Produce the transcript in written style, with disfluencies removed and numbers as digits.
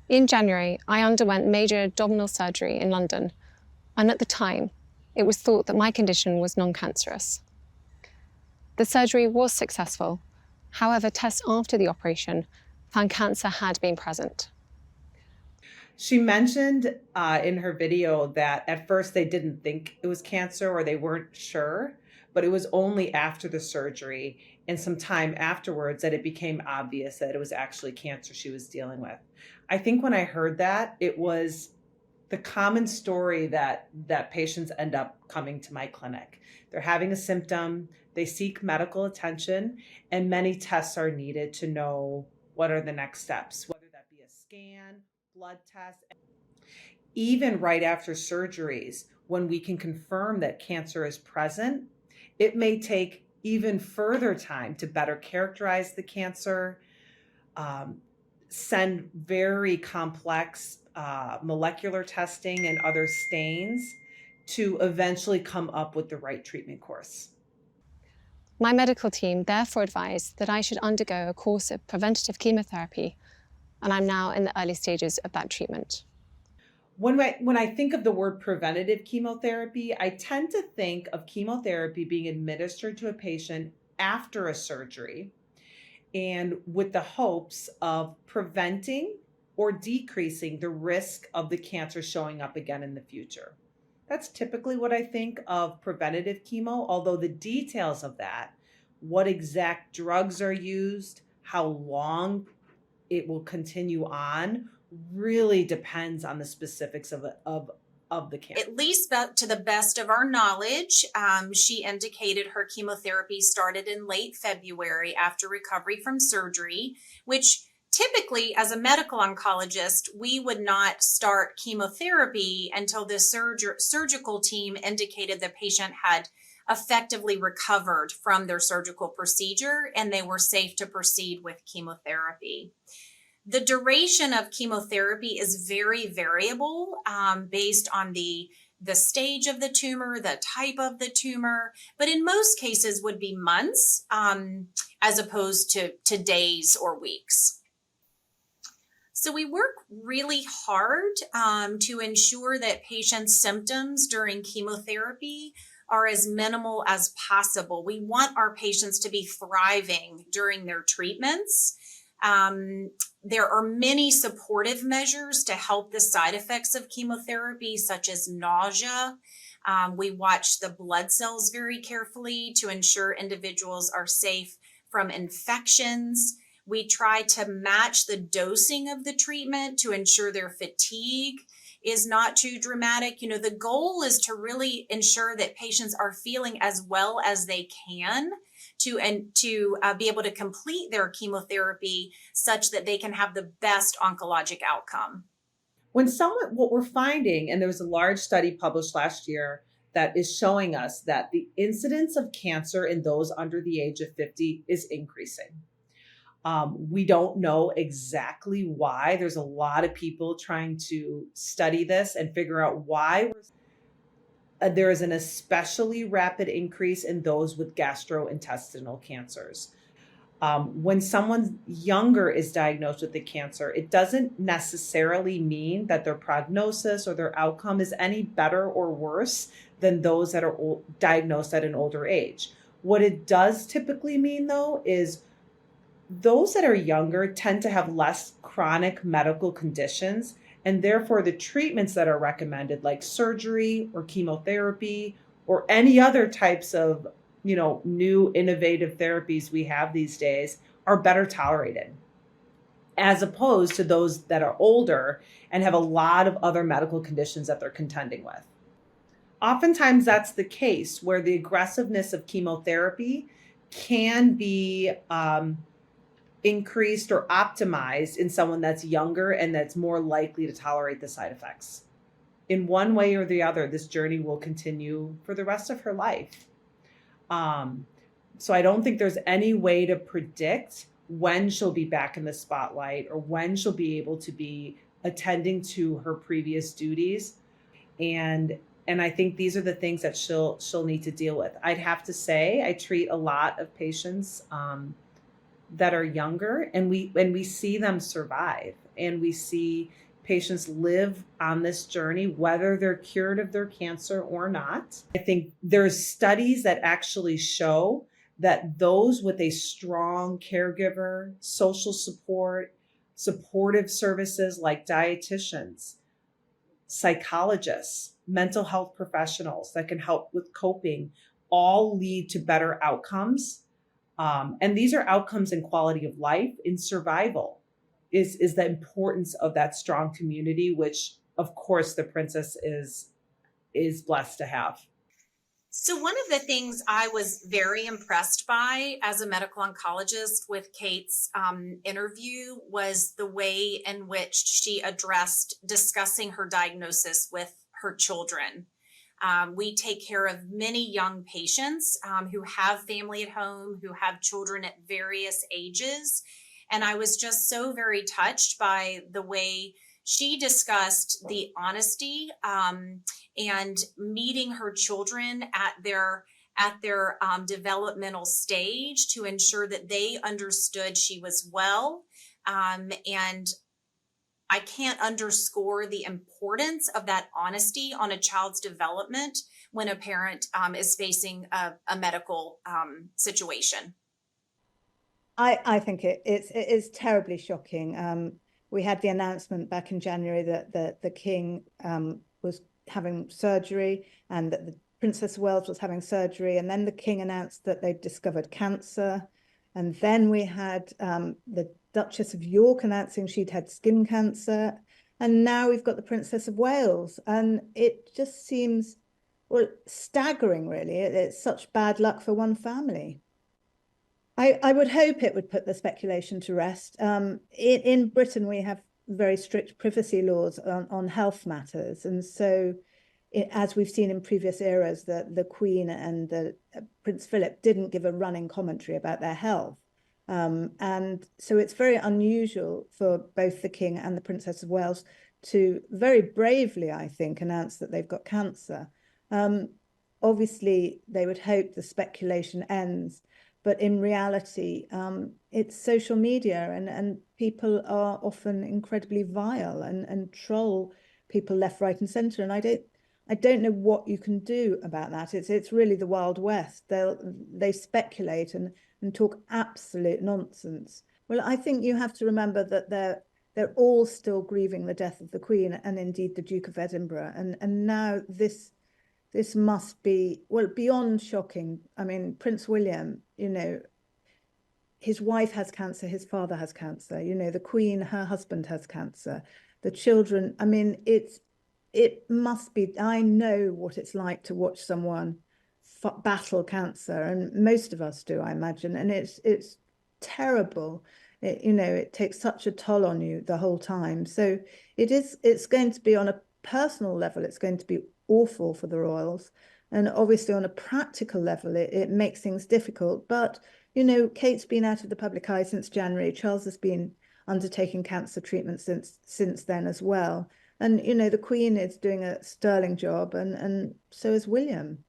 In January, I underwent major abdominal surgery in London, and at the time, it was thought that my condition was non-cancerous. The surgery was successful. However, tests after the operation found cancer had been present. She mentioned in her video that at first they didn't think it was cancer or they weren't sure, but it was only after the surgery and some time afterwards that it became obvious that it was actually cancer she was dealing with. I think when I heard that, it was the common story that patients end up coming to my clinic. They're having a symptom, they seek medical attention, and many tests are needed to know what are the next steps, whether that be a scan, blood test. Even right after surgeries, when we can confirm that cancer is present, it may take even further time to better characterize the cancer, send very complex molecular testing and other stains to eventually come up with the right treatment course. My medical team therefore advised that I should undergo a course of preventative chemotherapy, and I'm now in the early stages of that treatment. When I think of the word preventative chemotherapy, I tend to think of chemotherapy being administered to a patient after a surgery and with the hopes of preventing or decreasing the risk of the cancer showing up again in the future. That's typically what I think of preventative chemo, although the details of that, what exact drugs are used, how long it will continue on, really depends on the specifics of the cancer. At least to the best of our knowledge, she indicated her chemotherapy started in late February after recovery from surgery, which typically, as a medical oncologist, we would not start chemotherapy until the surgical team indicated the patient had effectively recovered from their surgical procedure and they were safe to proceed with chemotherapy. The duration of chemotherapy is very variable based on the stage of the tumor, the type of the tumor, but in most cases would be months as opposed to days or weeks. So we work really hard to ensure that patients' symptoms during chemotherapy are as minimal as possible. We want our patients to be thriving during their treatments. There are many supportive measures to help the side effects of chemotherapy, such as nausea. We watch the blood cells very carefully to ensure individuals are safe from infections. We try to match the dosing of the treatment to ensure their fatigue is not too dramatic. You know, the goal is to really ensure that patients are feeling as well as they can to be able to complete their chemotherapy such that they can have the best oncologic outcome. What we're finding, and there was a large study published last year that is showing us that the incidence of cancer in those under the age of 50 is increasing. We don't know exactly why. There's a lot of people trying to study this and figure out why there is an especially rapid increase in those with gastrointestinal cancers. When someone younger is diagnosed with the cancer, it doesn't necessarily mean that their prognosis or their outcome is any better or worse than those that are diagnosed at an older age. What it does typically mean, though, is those that are younger tend to have less chronic medical conditions, and therefore the treatments that are recommended, like surgery or chemotherapy or any other types of new innovative therapies we have these days, are better tolerated, as opposed to those that are older and have a lot of other medical conditions that they're contending with. Oftentimes that's the case, where the aggressiveness of chemotherapy can be increased or optimized in someone that's younger and that's more likely to tolerate the side effects. In one way or the other, this journey will continue for the rest of her life. So I don't think there's any way to predict when she'll be back in the spotlight or when she'll be able to be attending to her previous duties. And I think these are the things that she'll need to deal with. I'd have to say I treat a lot of patients that are younger, and we see them survive. and we see patients live on this journey, whether they're cured of their cancer or not. I think there's studies that actually show that those with a strong caregiver, social support, supportive services like dietitians, psychologists, mental health professionals that can help with coping, all lead to better outcomes. And these are outcomes in quality of life, in survival, is the importance of that strong community, which of course the princess is blessed to have. So one of the things I was very impressed by as a medical oncologist with Kate's interview was the way in which she addressed discussing her diagnosis with her children. We take care of many young patients who have family at home, who have children at various ages. And I was just so very touched by the way she discussed the honesty and meeting her children at their developmental stage to ensure that they understood she was well. And I can't underscore the importance of that honesty on a child's development when a parent is facing a medical situation. I think it is terribly shocking. We had the announcement back in January that the King was having surgery and that the Princess of Wales was having surgery. And then the King announced that they'd discovered cancer. And then we had the Duchess of York announcing she'd had skin cancer. And now we've got the Princess of Wales. And it just seems, well, staggering, really. It's such bad luck for one family. I would hope it would put the speculation to rest. In Britain, we have very strict privacy laws on health matters. And so, as we've seen in previous eras, the Queen and Prince Philip didn't give a running commentary about their health. And so it's very unusual for both the King and the Princess of Wales to very bravely, I think, announce that they've got cancer. Obviously, they would hope the speculation ends. But in reality, it's social media and people are often incredibly vile and troll people left, right and centre. And I don't know what you can do about that. It's really the Wild West. They speculate and talk absolute nonsense. Well, I think you have to remember that they're all still grieving the death of the Queen and indeed the Duke of Edinburgh. And now this must be, well, beyond shocking. I mean, Prince William, his wife has cancer, his father has cancer, the Queen, her husband has cancer, the children. I mean, it must be, I know what it's like to watch someone battle cancer, and most of us do, I imagine, and it's terrible. It takes such a toll on you the whole time. So it's going to be on a personal level, it's going to be awful for the royals, and obviously on a practical level it makes things difficult. But Kate's been out of the public eye since January. Charles has been undertaking cancer treatment since then as well, and the Queen is doing a sterling job, and so is William.